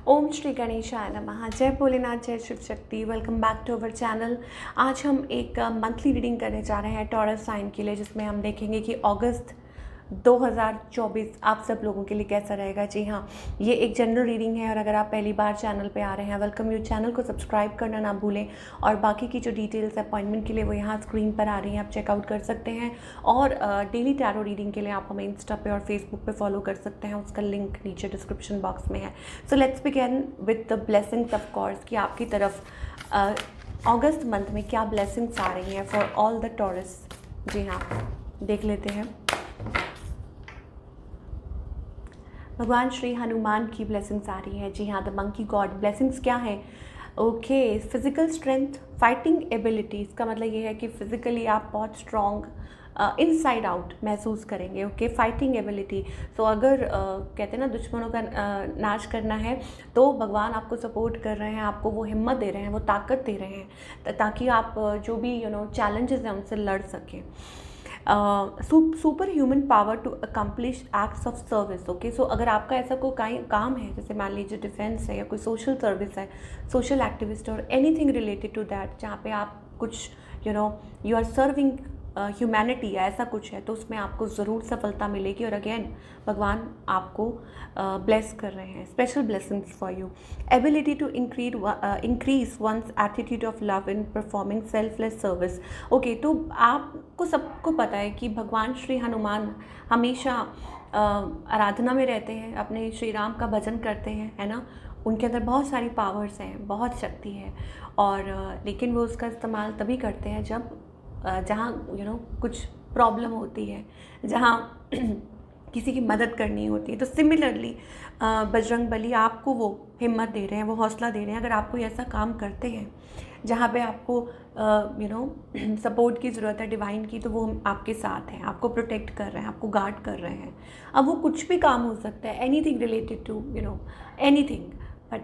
ओम श्री गणेशाय नमः। जय भोलेनाथ, जय Shiv Shakti. Welcome back to our channel. आज हम एक मंथली रीडिंग करने जा रहे हैं टॉरस साइन के लिए, जिसमें हम देखेंगे कि अगस्त 2024 आप सब लोगों के लिए कैसा रहेगा। जी हाँ, ये एक जनरल रीडिंग है और अगर आप पहली बार चैनल पे आ रहे हैं, वेलकम यू। चैनल को सब्सक्राइब करना ना भूलें और बाकी की जो डिटेल्स अपॉइंटमेंट के लिए वो यहाँ स्क्रीन पर आ रही हैं, आप चेकआउट कर सकते हैं। और डेली टैरो रीडिंग के लिए आप हमें इंस्टा पे और फेसबुक पे फॉलो कर सकते हैं, उसका लिंक नीचे डिस्क्रिप्शन बॉक्स में है। So let's begin with the blessings of course कि आपकी तरफ अगस्त मंथ में क्या ब्लेसिंग्स आ रही हैं फॉर ऑल द टॉरस। जी हाँ, देख लेते हैं। भगवान श्री हनुमान की ब्लेसिंग्स आ रही है। जी हाँ, द मंकी गॉड। ब्लेसिंग्स क्या है? Okay, physical strength, fighting abilities का मतलब ये है कि फिजिकली आप बहुत स्ट्रॉन्ग इनसाइड आउट महसूस करेंगे। Okay, fighting ability. तो अगर कहते हैं ना दुश्मनों का नाश करना है तो भगवान आपको सपोर्ट कर रहे हैं, आपको वो हिम्मत दे रहे हैं, वो ताकत दे रहे हैं ताकि आप जो भी चैलेंजेस हैं उनसे लड़ सकें। Super human power to accomplish acts of service. Okay, so अगर आपका ऐसा कोई काम है, जैसे मान लीजिए डिफेंस है या कोई सोशल सर्विस है, सोशल एक्टिविस्ट और एनीथिंग रिलेटेड टू दैट, जहाँ पे आप कुछ यू आर सर्विंग ह्यूमैनिटी या ऐसा कुछ है, तो उसमें आपको ज़रूर सफलता मिलेगी। और अगेन भगवान आपको ब्लेस कर रहे हैं, special blessings for you. Ability to increase once attitude of love in performing selfless service. Okay, तो आपको सबको पता है कि भगवान श्री हनुमान हमेशा आराधना में रहते हैं, अपने श्री राम का भजन करते हैं, है ना। उनके अंदर बहुत सारी पावर्स हैं, बहुत शक्ति है, और लेकिन वो उसका इस्तेमाल तभी करते हैं जब जहाँ कुछ प्रॉब्लम होती है, जहाँ किसी की मदद करनी होती है। तो सिमिलरली बजरंग बली आपको वो हिम्मत दे रहे हैं, वो हौसला दे रहे हैं। अगर आप कोई ऐसा काम करते हैं जहाँ पे आपको सपोर्ट की ज़रूरत है डिवाइन की, तो वो आपके साथ हैं, आपको प्रोटेक्ट कर रहे हैं, आपको गार्ड कर रहे हैं। अब वो कुछ भी काम हो सकता है, anything related to anything, but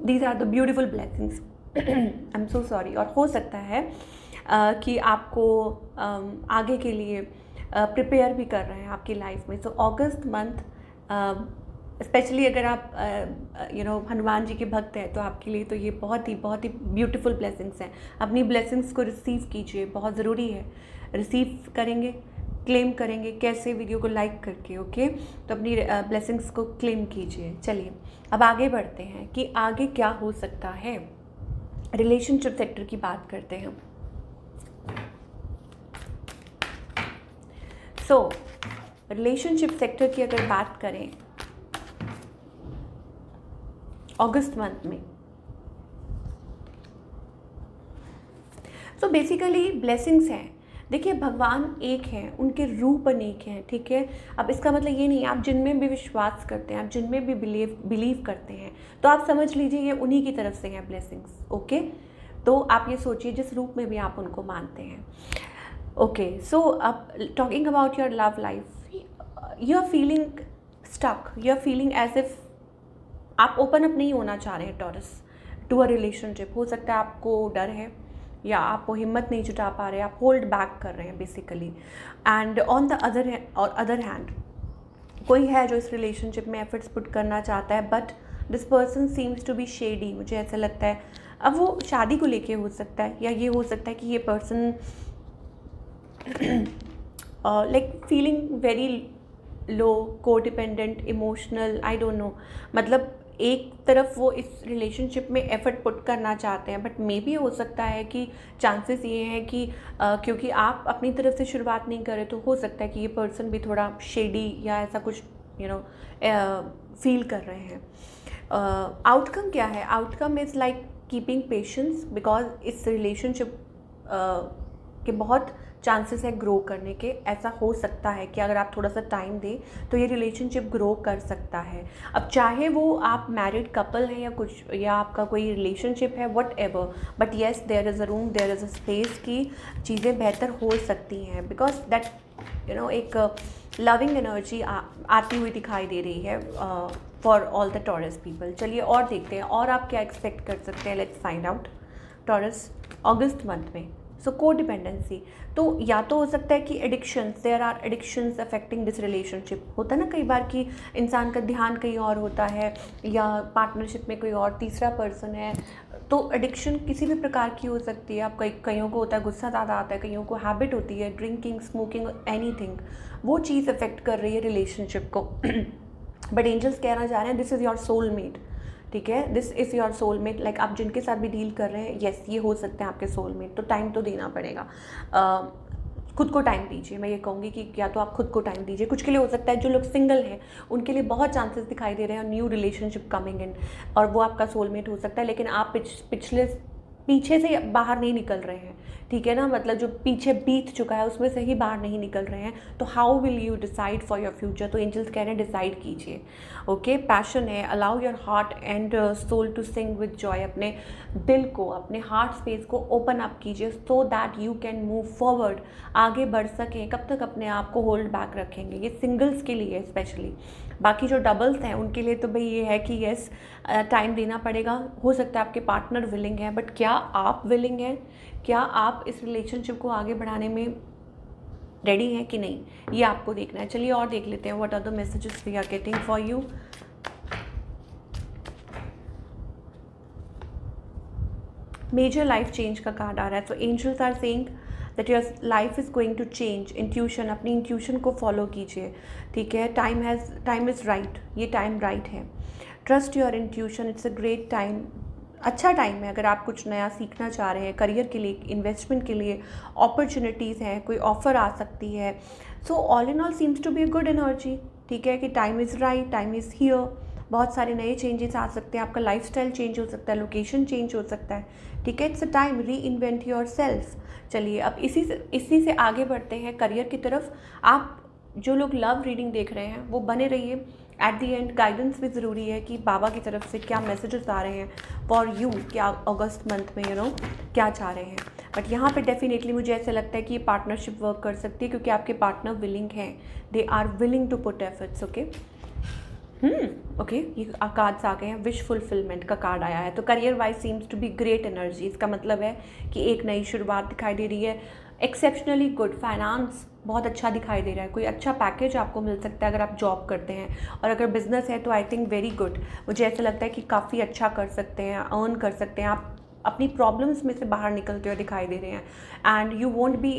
these are the beautiful blessings. I am so sorry. और हो सकता है कि आपको आगे के लिए प्रिपेयर भी कर रहे हैं आपकी लाइफ में। सो अगस्त मंथ स्पेशली अगर आप हनुमान जी के भक्त हैं तो आपके लिए तो ये बहुत ही ब्यूटीफुल ब्लेसिंग्स हैं। अपनी ब्लेसिंग्स को रिसीव कीजिए, बहुत ज़रूरी है। रिसीव करेंगे, क्लेम करेंगे कैसे? वीडियो को लाइक करके। ओके, तो अपनी ब्लेसिंग्स को क्लेम कीजिए। चलिए अब आगे बढ़ते हैं कि आगे क्या हो सकता है। रिलेशनशिप सेक्टर की बात करते हैं। सो रिलेशनशिप सेक्टर की अगर बात करें अगस्त मंथ में, सो बेसिकली ब्लेसिंग्स हैं। देखिए, भगवान एक हैं, उनके रूप अनेक हैं, ठीक है। अब इसका मतलब ये नहीं, आप जिनमें भी विश्वास करते हैं, आप जिनमें भी बिलीव करते हैं, तो आप समझ लीजिए ये उन्हीं की तरफ से हैं ब्लेसिंग्स। ओके, तो आप ये सोचिए जिस रूप में भी आप उनको मानते हैं। ओके, सो अब talking about your love life, you are feeling stuck, you are feeling as if आप ओपन अप नहीं होना चाह रहे हैं टॉरस टू अ रिलेशनशिप। हो सकता है आपको डर है या आप वो हिम्मत नहीं जुटा पा रहे हैं, आप होल्ड बैक कर रहे हैं basically. And on the other hand कोई है जो इस रिलेशनशिप में एफर्ट्स पुट करना चाहता है, but this person seems to be shady. मुझे ऐसा लगता है अब वो शादी को लेके हो सकता है, या ये हो सकता है कि ये person like feeling very low, codependent, emotional, I don't know. मतलब एक तरफ वो इस रिलेशनशिप में एफर्ट पुट करना चाहते हैं, बट मे बी हो सकता है कि चांसेस ये हैं कि क्योंकि आप अपनी तरफ से शुरुआत नहीं करें, तो हो सकता है कि ये पर्सन भी थोड़ा शेडी या ऐसा कुछ फील कर रहे हैं। आउटकम क्या है? Outcome is like keeping patience, because इस रिलेशनशिप के बहुत चांसेस है ग्रो करने के। ऐसा हो सकता है कि अगर आप थोड़ा सा टाइम दें तो ये रिलेशनशिप ग्रो कर सकता है। अब चाहे वो आप मैरिड कपल हैं या कुछ, या आपका कोई रिलेशनशिप है, whatever, but yes there is a room, there is a space की चीज़ें बेहतर हो सकती हैं, बिकॉज दैट एक लविंग एनर्जी आती हुई दिखाई दे रही है for all the Taurus people. चलिए और देखते हैं और आप क्या एक्सपेक्ट कर सकते हैं। Let's find out. Taurus August month में सो को डिपेंडेंसी, तो या तो हो सकता है कि addictions, there are addictions affecting this relationship. होता है ना कई बार कि इंसान का ध्यान कहीं और होता है, या पार्टनरशिप में कोई और तीसरा पर्सन है, तो एडिक्शन किसी भी प्रकार की हो सकती है। आप कईयों को होता है गुस्सा ज़्यादा आता है, कईयों को हैबिट होती है ड्रिंकिंग, स्मोकिंग, एनीथिंग, वो चीज़ अफेक्ट कर रही है रिलेशनशिप को। बट एंजल्स कहना चाह रहे हैं दिस इज़ योर सोलमेट, ठीक है, this is your soulmate. Like आप जिनके साथ भी डील कर रहे हैं, येस ये हो सकते हैं आपके सोलमेट, तो टाइम तो देना पड़ेगा। खुद को टाइम दीजिए, मैं ये कहूँगी कि या तो आप खुद को टाइम दीजिए। कुछ के लिए हो सकता है जो लोग सिंगल हैं उनके लिए बहुत चांसेस दिखाई दे रहे हैं न्यू रिलेशनशिप कमिंग इन, और वो आपका सोलमेट हो सकता है, लेकिन आप पीछे से बाहर नहीं निकल रहे हैं, ठीक है ना, मतलब जो पीछे बीत चुका है उसमें से ही बाहर नहीं निकल रहे हैं। तो how will you decide for your future, तो एंजल्स कह रहे हैं डिसाइड कीजिए। ओके, पैशन है, allow your heart and soul to sing with joy, अपने दिल को, अपने हार्ट स्पेस को ओपन अप कीजिए so that you can move forward, आगे बढ़ सकें। कब तक अपने आप को होल्ड बैक रखेंगे, ये सिंगल्स के लिए स्पेशली। बाकी जो डबल्स हैं उनके लिए तो भाई ये है कि येस टाइम देना पड़ेगा। हो सकता है आपके पार्टनर विलिंग है, बट क्या आप विलिंग हैं, क्या आप इस रिलेशनशिप को आगे बढ़ाने में रेडी हैं कि नहीं, ये आपको देखना है। चलिए और देख लेते हैं what are the messages we are getting for you. Major life change का कार्ड आ रहा है, तो angels are saying that your life is going to change. Intuition, अपनी इंट्यूशन को फॉलो कीजिए, ठीक है। टाइम इज़ राइट, ये टाइम राइट है। Trust your intuition, it's a great time, अच्छा टाइम है अगर आप कुछ नया सीखना चाह रहे हैं, करियर के लिए, इन्वेस्टमेंट के लिए अपॉर्चुनिटीज़ हैं, कोई ऑफ़र आ सकती है। So all in all seems to be a good energy, ठीक है, कि time is right, time is here. बहुत सारे नए चेंजेस आ सकते हैं, आपका लाइफस्टाइल चेंज हो सकता है, लोकेशन चेंज हो सकता है, ठीक है। इट्स अ टाइम री इन्वेंट योर सेल्फ। चलिए अब इसी से आगे बढ़ते हैं करियर की तरफ। आप जो लोग लव रीडिंग देख रहे हैं वो बने रहिए। एट दी एंड गाइडेंस भी ज़रूरी है कि बाबा की तरफ से क्या मैसेजेस आ रहे हैं फॉर यू, क्या अगस्त मंथ में क्या चाह रहे हैं। बट यहाँ पे डेफिनेटली मुझे ऐसा लगता है कि ये पार्टनरशिप वर्क कर सकती है, क्योंकि आपके पार्टनर विलिंग हैं, they are willing to put efforts. Okay, okay, ये कार्ड्स आ गए हैं, विश फुलफिलमेंट का कार्ड आया है, तो career wise seems to be great energy. इसका मतलब है कि एक नई शुरुआत दिखाई दे रही है। एक्सेप्शनली गुड फाइनेंस बहुत अच्छा दिखाई दे रहा है, कोई अच्छा पैकेज आपको मिल सकता है अगर आप जॉब करते हैं, और अगर बिजनेस है तो आई थिंक वेरी गुड। मुझे ऐसा लगता है कि काफ़ी अच्छा कर सकते हैं, अर्न कर सकते हैं आप, अपनी प्रॉब्लम्स में से बाहर निकलते हुए दिखाई दे रहे हैं। And you won't be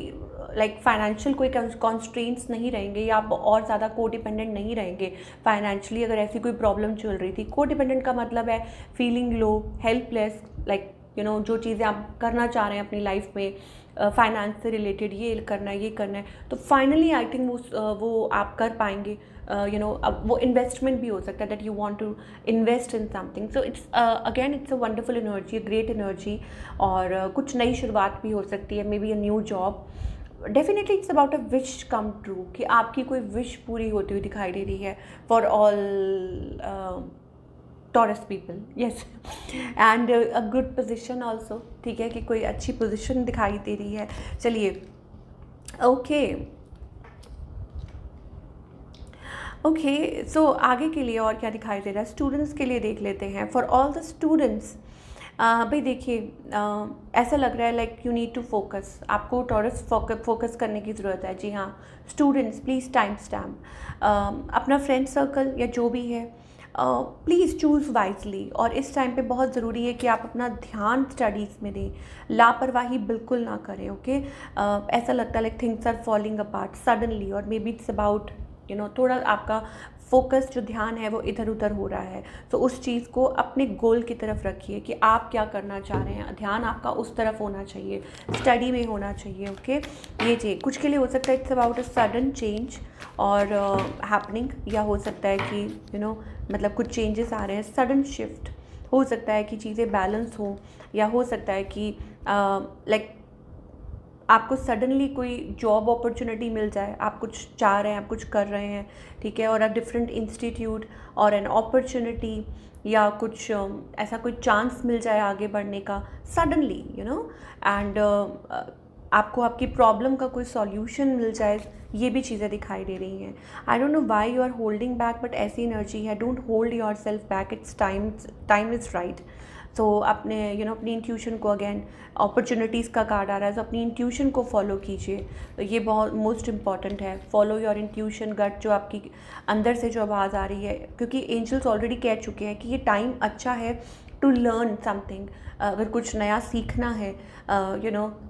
like financial कोई कॉन्स्ट्रेंट्स नहीं रहेंगे, या आप और ज़्यादा को डिपेंडेंट नहीं रहेंगे फाइनेंशियली। अगर ऐसी कोई प्रॉब्लम चल रही थी, को डिपेंडेंट का मतलब है फीलिंग लो, हेल्पलेस, लाइक जो चीज़ें आप करना चाह रहे हैं अपनी लाइफ में, फाइनेंस से रिलेटेड, ये करना है, ये करना है, तो फाइनली आई थिंक वो आप कर पाएंगे। अब वो इन्वेस्टमेंट भी हो सकता है that you want to invest in something. So it's again it's a wonderful energy, great energy, और कुछ नई शुरुआत भी हो सकती है, maybe a new job. Definitely it's about a wish come true, कि आपकी कोई विश पूरी होती हुई दिखाई दे रही है for all taurus people, yes. And a good position also, ठीक है, कि कोई अच्छी पोजिशन दिखाई दे रही है। चलिए ओके, सो आगे के लिए और क्या दिखाई दे रहा है, स्टूडेंट्स के लिए देख लेते हैं। फॉर ऑल द स्टूडेंट्स, भाई देखिए, ऐसा लग रहा है like you need to focus, आपको टॉरस फोकस करने की ज़रूरत है। जी हाँ, स्टूडेंट्स प्लीज़ टाइम स्टैम्प अपना फ्रेंड सर्कल या जो भी है, प्लीज़ चूज़ वाइजली। और इस टाइम पे बहुत ज़रूरी है कि आप अपना ध्यान स्टडीज़ में दें, लापरवाही बिल्कुल ना करें। ओके, ऐसा लगता है like things are falling apart suddenly, और मे बी इट्स अबाउट थोड़ा आपका फोकस, जो ध्यान है वो इधर उधर हो रहा है। तो उस चीज़ को अपने गोल की तरफ रखिए कि आप क्या करना चाह रहे हैं, ध्यान आपका उस तरफ होना चाहिए, स्टडी में होना चाहिए। ओके, ये चीज़ कुछ के लिए हो सकता है it's about a sudden change और हैपनिंग, या हो सकता है कि मतलब कुछ चेंजेस आ रहे हैं, सडन शिफ्ट हो सकता है कि चीज़ें बैलेंस हो, या हो सकता है कि लाइक आपको सडनली कोई जॉब अपॉर्चुनिटी मिल जाए, आप कुछ चाह रहे हैं, आप कुछ कर रहे हैं, ठीक है, और अ डिफरेंट इंस्टीट्यूट और एन अपॉर्चुनिटी, या कुछ ऐसा कोई चांस मिल जाए आगे बढ़ने का सडनली, एंड आपको आपकी प्रॉब्लम का कोई सॉल्यूशन मिल जाए, ये भी चीज़ें दिखाई दे रही हैं। I don't know why you are holding back, but ऐसी एनर्जी है। Don't hold yourself back, it's time is right. तो अपने अपनी इंट्यूशन को, अगेन अपॉर्चुनिटीज़ का कार्ड आ रहा है, तो अपनी इंट्यूशन को फॉलो कीजिए। तो ये बहुत मोस्ट इंपॉर्टेंट है। फॉलो योर इंट्यूशन, गट, जो आपकी अंदर से जो आवाज़ आ रही है, क्योंकि एंजल्स ऑलरेडी कह चुके हैं कि ये टाइम अच्छा है टू लर्न समथिंग। अगर कुछ नया सीखना है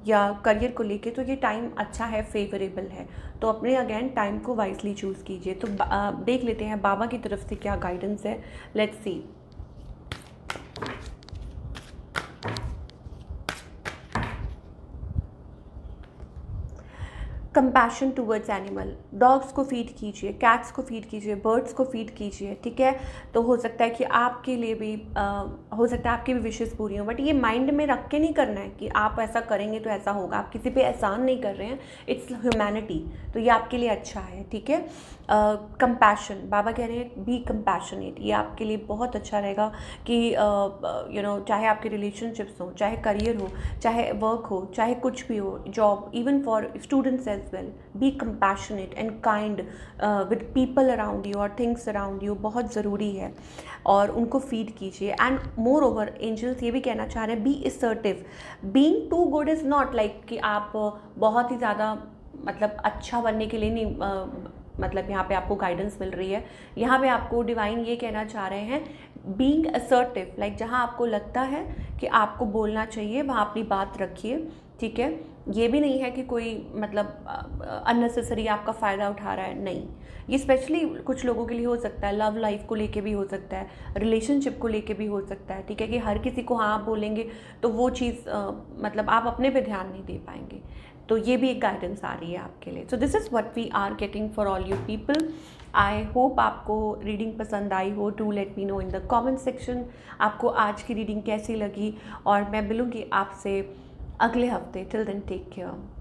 या करियर को लेके, तो ये टाइम अच्छा है, फेवरेबल है। तो अपने अगेन टाइम को वाइजली चूज़ कीजिए। तो देख लेते हैं बाबा की तरफ से क्या गाइडेंस है। Let's see. Compassion towards animal, dogs को फीड कीजिए, कैट्स को फीड कीजिए, बर्ड्स को फीड कीजिए, ठीक है। तो हो सकता है कि आपके लिए भी हो सकता है आपकी भी विशेज़ पूरी हों, बट ये माइंड में रख के नहीं करना है कि आप ऐसा करेंगे तो ऐसा होगा। आप किसी पे एहसान नहीं कर रहे हैं, इट्स ह्यूमैनिटी। तो ये आपके लिए अच्छा है, ठीक है। कंपैशन, बाबा कह रहे हैं बी कंपैशनेट, ये आपके लिए बहुत अच्छा रहेगा कि चाहे आपके रिलेशनशिप्स हो, चाहे करियर हो, चाहे वर्क हो, चाहे कुछ भी हो, job, even for students as well. Be compassionate and kind with people around you और थिंग्स अराउंड यू, बहुत ज़रूरी है। और उनको फीड कीजिए। एंड मोर ओवर एंजल्स ये भी कहना चाह रहे हैं, be assertive. Being too good is not like कि आप बहुत ही ज़्यादा मतलब अच्छा बनने के लिए नहीं, मतलब यहाँ पे आपको गाइडेंस मिल रही है। यहाँ पे आपको डिवाइन ये कहना चाह रहे हैं, बीइंग असर्टिव, लाइक जहाँ आपको लगता है कि आपको बोलना चाहिए वहाँ अपनी बात रखिए, ठीक है। ये भी नहीं है कि कोई मतलब अननेसेसरी आपका फ़ायदा उठा रहा है, नहीं। ये स्पेशली कुछ लोगों के लिए हो सकता है, लव लाइफ को लेके भी हो सकता है, रिलेशनशिप को लेके भी हो सकता है, ठीक है। कि हर किसी को हाँ आप बोलेंगे तो वो चीज़ मतलब आप अपने पे ध्यान नहीं दे पाएंगे। तो ये भी एक गाइडेंस आ रही है आपके लिए। So this is what we are getting for all you people. I hope आपको रीडिंग पसंद आई हो। Do let me know in the comment section आपको आज की रीडिंग कैसी लगी, और मैं मिलूँगी आपसे अगले हफ्ते। Till then take care.